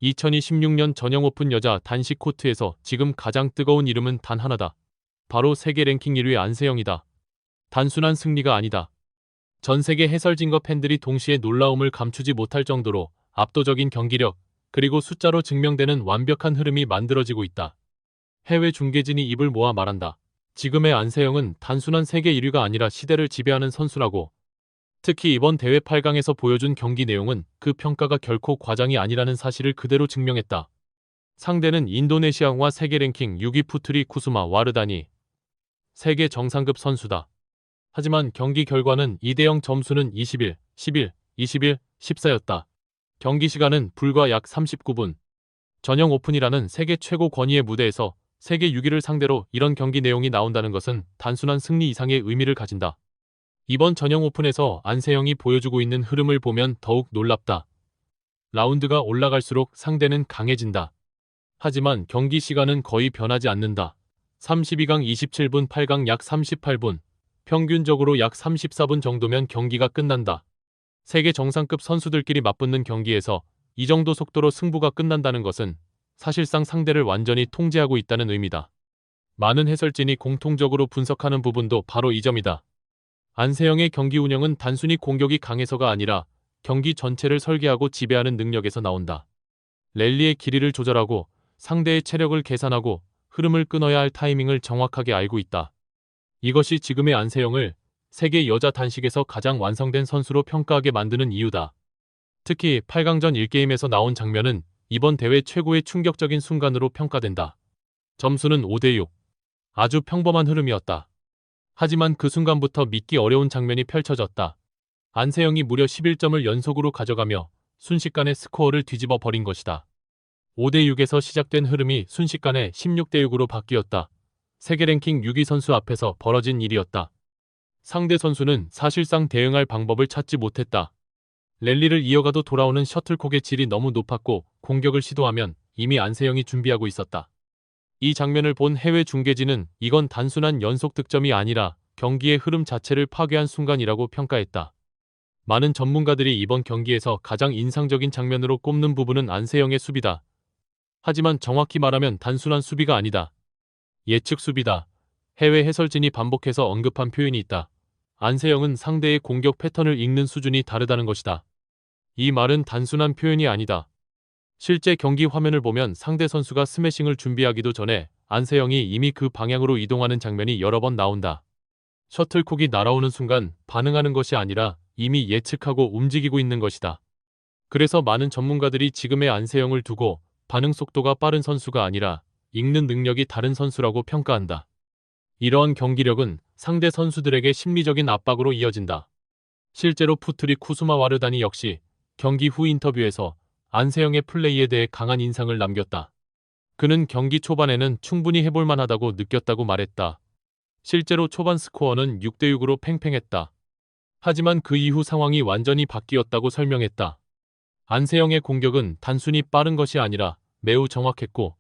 2026년 전형 오픈 여자 단식 코트에서 지금 가장 뜨거운 이름은 단 하나다. 바로 세계 랭킹 1위 안세영이다. 단순한 승리가 아니다. 전 세계 해설진과 팬들이 동시에 놀라움을 감추지 못할 정도로 압도적인 경기력, 그리고 숫자로 증명되는 완벽한 흐름이 만들어지고 있다. 해외 중계진이 입을 모아 말한다. 지금의 안세영은 단순한 세계 1위가 아니라 시대를 지배하는 선수라고. 특히 이번 대회 8강에서 보여준 경기 내용은 그 평가가 결코 과장이 아니라는 사실을 그대로 증명했다. 상대는 인도네시아와 세계 랭킹 6위 푸트리 쿠수마 와르다니. 세계 정상급 선수다. 하지만 경기 결과는 2대0, 점수는 21, 11, 21, 14였다. 경기 시간은 불과 약 39분. 전형 오픈이라는 세계 최고 권위의 무대에서 세계 6위를 상대로 이런 경기 내용이 나온다는 것은 단순한 승리 이상의 의미를 가진다. 이번 전형 오픈에서 안세영이 보여주고 있는 흐름을 보면 더욱 놀랍다. 라운드가 올라갈수록 상대는 강해진다. 하지만 경기 시간은 거의 변하지 않는다. 32강 27분, 8강 약 38분, 평균적으로 약 34분 정도면 경기가 끝난다. 세계 정상급 선수들끼리 맞붙는 경기에서 이 정도 속도로 승부가 끝난다는 것은 사실상 상대를 완전히 통제하고 있다는 의미다. 많은 해설진이 공통적으로 분석하는 부분도 바로 이 점이다. 안세영의 경기 운영은 단순히 공격이 강해서가 아니라 경기 전체를 설계하고 지배하는 능력에서 나온다. 랠리의 길이를 조절하고 상대의 체력을 계산하고 흐름을 끊어야 할 타이밍을 정확하게 알고 있다. 이것이 지금의 안세영을 세계 여자 단식에서 가장 완성된 선수로 평가하게 만드는 이유다. 특히 8강전 1게임에서 나온 장면은 이번 대회 최고의 충격적인 순간으로 평가된다. 점수는 5대6. 아주 평범한 흐름이었다. 하지만 그 순간부터 믿기 어려운 장면이 펼쳐졌다. 안세영이 무려 11점을 연속으로 가져가며 순식간에 스코어를 뒤집어 버린 것이다. 5대6에서 시작된 흐름이 순식간에 16대6으로 바뀌었다. 세계 랭킹 6위 선수 앞에서 벌어진 일이었다. 상대 선수는 사실상 대응할 방법을 찾지 못했다. 랠리를 이어가도 돌아오는 셔틀콕의 질이 너무 높았고 공격을 시도하면 이미 안세영이 준비하고 있었다. 이 장면을 본 해외 중계진은 이건 단순한 연속 득점이 아니라 경기의 흐름 자체를 파괴한 순간이라고 평가했다. 많은 전문가들이 이번 경기에서 가장 인상적인 장면으로 꼽는 부분은 안세영의 수비다. 하지만 정확히 말하면 단순한 수비가 아니다. 예측 수비다. 해외 해설진이 반복해서 언급한 표현이 있다. 안세영은 상대의 공격 패턴을 읽는 수준이 다르다는 것이다. 이 말은 단순한 표현이 아니다. 실제 경기 화면을 보면 상대 선수가 스매싱을 준비하기도 전에 안세영이 이미 그 방향으로 이동하는 장면이 여러 번 나온다. 셔틀콕이 날아오는 순간 반응하는 것이 아니라 이미 예측하고 움직이고 있는 것이다. 그래서 많은 전문가들이 지금의 안세영을 두고 반응 속도가 빠른 선수가 아니라 읽는 능력이 다른 선수라고 평가한다. 이러한 경기력은 상대 선수들에게 심리적인 압박으로 이어진다. 실제로 푸트리 쿠수마 와르다니 역시 경기 후 인터뷰에서 안세영의 플레이에 대해 강한 인상을 남겼다. 그는 경기 초반에는 충분히 해볼 만하다고 느꼈다고 말했다. 실제로 초반 스코어는 6대6으로 팽팽했다. 하지만 그 이후 상황이 완전히 바뀌었다고 설명했다. 안세영의 공격은 단순히 빠른 것이 아니라 매우 정확했고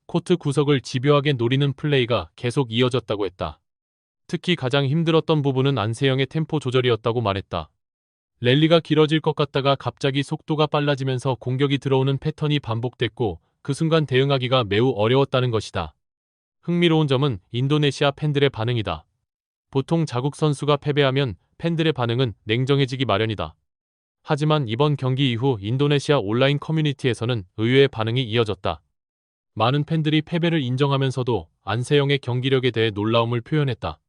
코트 구석을 집요하게 노리는 플레이가 계속 이어졌다고 했다. 특히 가장 힘들었던 부분은 안세영의 템포 조절이었다고 말했다. 랠리가 길어질 것 같다가 갑자기 속도가 빨라지면서 공격이 들어오는 패턴이 반복됐고 그 순간 대응하기가 매우 어려웠다는 것이다. 흥미로운 점은 인도네시아 팬들의 반응이다. 보통 자국 선수가 패배하면 팬들의 반응은 냉정해지기 마련이다. 하지만 이번 경기 이후 인도네시아 온라인 커뮤니티에서는 의외의 반응이 이어졌다. 많은 팬들이 패배를 인정하면서도 안세영의 경기력에 대해 놀라움을 표현했다.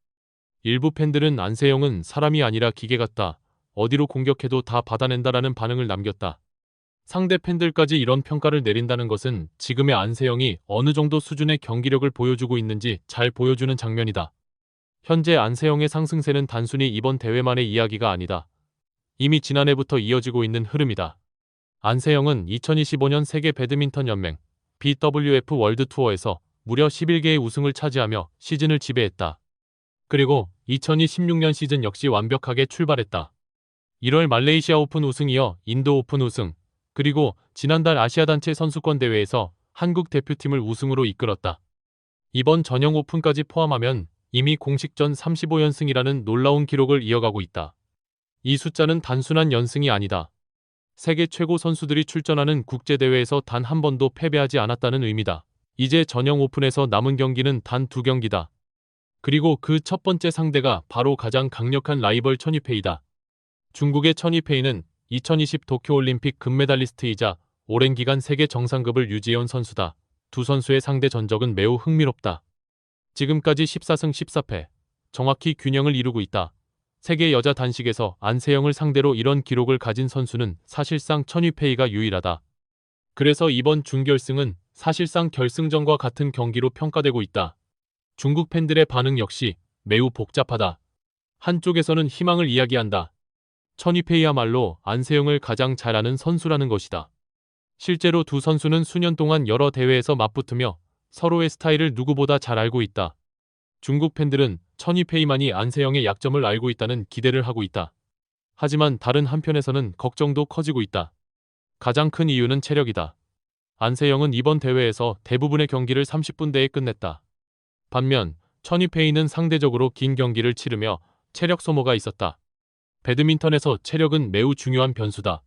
일부 팬들은 안세영은 사람이 아니라 기계 같다. 어디로 공격해도 다 받아낸다라는 반응을 남겼다. 상대 팬들까지 이런 평가를 내린다는 것은 지금의 안세영이 어느 정도 수준의 경기력을 보여주고 있는지 잘 보여주는 장면이다. 현재 안세영의 상승세는 단순히 이번 대회만의 이야기가 아니다. 이미 지난해부터 이어지고 있는 흐름이다. 안세영은 2025년 세계 배드민턴 연맹 BWF 월드 투어에서 무려 11개의 우승을 차지하며 시즌을 지배했다. 그리고 2026년 시즌 역시 완벽하게 출발했다. 1월 말레이시아 오픈 우승 이어 인도 오픈 우승, 그리고 지난달 아시아 단체 선수권 대회에서 한국 대표팀을 우승으로 이끌었다. 이번 전형 오픈까지 포함하면 이미 공식전 35연승이라는 놀라운 기록을 이어가고 있다. 이 숫자는 단순한 연승이 아니다. 세계 최고 선수들이 출전하는 국제대회에서 단 한 번도 패배하지 않았다는 의미다. 이제 전형 오픈에서 남은 경기는 단 2경기다. 그리고 그 첫 번째 상대가 바로 가장 강력한 라이벌 천이페이다. 중국의 천이페이는 2020 도쿄올림픽 금메달리스트이자 오랜 기간 세계 정상급을 유지해온 선수다. 두 선수의 상대 전적은 매우 흥미롭다. 지금까지 14승 14패, 정확히 균형을 이루고 있다. 세계 여자 단식에서 안세영을 상대로 이런 기록을 가진 선수는 사실상 천이페이가 유일하다. 그래서 이번 준결승은 사실상 결승전과 같은 경기로 평가되고 있다. 중국 팬들의 반응 역시 매우 복잡하다. 한쪽에서는 희망을 이야기한다. 천이페이야말로 안세영을 가장 잘 아는 선수라는 것이다. 실제로 두 선수는 수년 동안 여러 대회에서 맞붙으며 서로의 스타일을 누구보다 잘 알고 있다. 중국 팬들은 천이페이만이 안세영의 약점을 알고 있다는 기대를 하고 있다. 하지만 다른 한편에서는 걱정도 커지고 있다. 가장 큰 이유는 체력이다. 안세영은 이번 대회에서 대부분의 경기를 30분대에 끝냈다. 반면 천이페이는 상대적으로 긴 경기를 치르며 체력 소모가 있었다. 배드민턴에서 체력은 매우 중요한 변수다.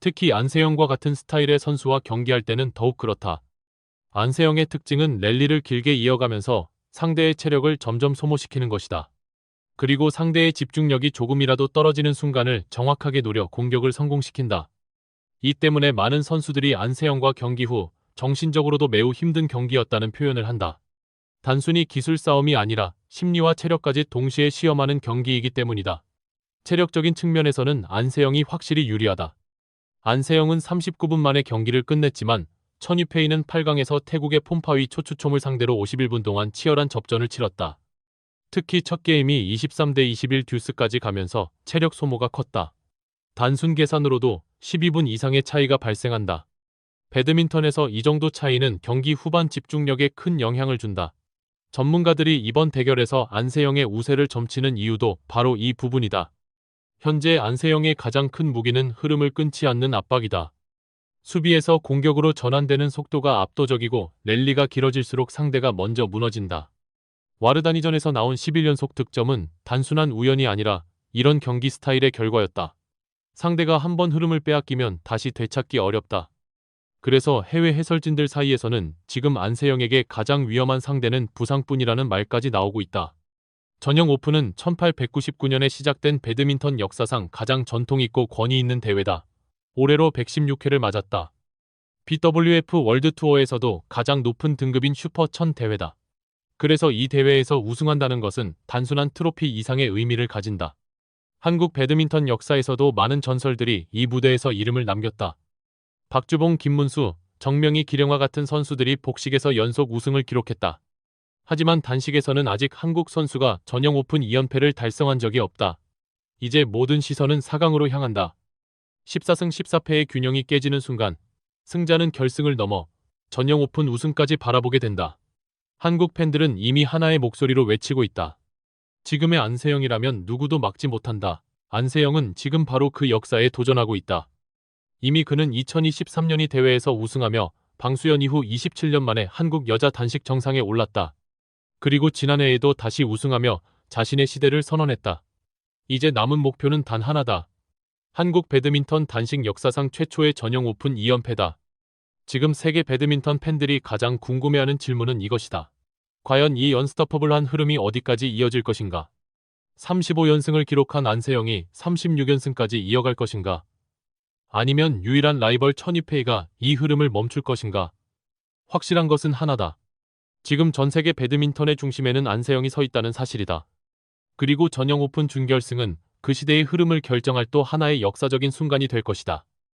특히 안세영과 같은 스타일의 선수와 경기할 때는 더욱 그렇다. 안세영의 특징은 랠리를 길게 이어가면서 상대의 체력을 점점 소모시키는 것이다. 그리고 상대의 집중력이 조금이라도 떨어지는 순간을 정확하게 노려 공격을 성공시킨다. 이 때문에 많은 선수들이 안세영과 경기 후 정신적으로도 매우 힘든 경기였다는 표현을 한다. 단순히 기술 싸움이 아니라 심리와 체력까지 동시에 시험하는 경기이기 때문이다. 체력적인 측면에서는 안세영이 확실히 유리하다. 안세영은 39분 만에 경기를 끝냈지만 천이페이는 8강에서 태국의 폼파위 초추촘을 상대로 51분 동안 치열한 접전을 치렀다. 특히 첫 게임이 23대 21 듀스까지 가면서 체력 소모가 컸다. 단순 계산으로도 12분 이상의 차이가 발생한다. 배드민턴에서 이 정도 차이는 경기 후반 집중력에 큰 영향을 준다. 전문가들이 이번 대결에서 안세영의 우세를 점치는 이유도 바로 이 부분이다. 현재 안세영의 가장 큰 무기는 흐름을 끊지 않는 압박이다. 수비에서 공격으로 전환되는 속도가 압도적이고 랠리가 길어질수록 상대가 먼저 무너진다. 와르다니전에서 나온 11연속 득점은 단순한 우연이 아니라 이런 경기 스타일의 결과였다. 상대가 한번 흐름을 빼앗기면 다시 되찾기 어렵다. 그래서 해외 해설진들 사이에서는 지금 안세영에게 가장 위험한 상대는 부상뿐이라는 말까지 나오고 있다. 전형 오픈은 1899년에 시작된 배드민턴 역사상 가장 전통 있고 권위 있는 대회다. 올해로 116회를 맞았다. BWF 월드투어에서도 가장 높은 등급인 슈퍼 1000 대회다. 그래서 이 대회에서 우승한다는 것은 단순한 트로피 이상의 의미를 가진다. 한국 배드민턴 역사에서도 많은 전설들이 이 무대에서 이름을 남겼다. 박주봉, 김문수, 정명희, 기령화 같은 선수들이 복식에서 연속 우승을 기록했다. 하지만 단식에서는 아직 한국 선수가 전형 오픈 2연패를 달성한 적이 없다. 이제 모든 시선은 4강으로 향한다. 14승 14패의 균형이 깨지는 순간 승자는 결승을 넘어 전형 오픈 우승까지 바라보게 된다. 한국 팬들은 이미 하나의 목소리로 외치고 있다. 지금의 안세영이라면 누구도 막지 못한다. 안세영은 지금 바로 그 역사에 도전하고 있다. 이미 그는 2023년이 대회에서 우승하며 방수연 이후 27년 만에 한국 여자 단식 정상에 올랐다. 그리고 지난해에도 다시 우승하며 자신의 시대를 선언했다. 이제 남은 목표는 단 하나다. 한국 배드민턴 단식 역사상 최초의 전형 오픈 2연패다. 지금 세계 배드민턴 팬들이 가장 궁금해하는 질문은 이것이다. 과연 이 언스토퍼블한 흐름이 어디까지 이어질 것인가? 35연승을 기록한 안세영이 36연승까지 이어갈 것인가? 아니면 유일한 라이벌 천이페이가 이 흐름을 멈출 것인가? 확실한 것은 하나다. 지금 전 세계 배드민턴의 중심에는 안세영이 서 있다는 사실이다. 그리고 전형 오픈 준결승은 그 시대의 흐름을 결정할 또 하나의 역사적인 순간이 될 것이다.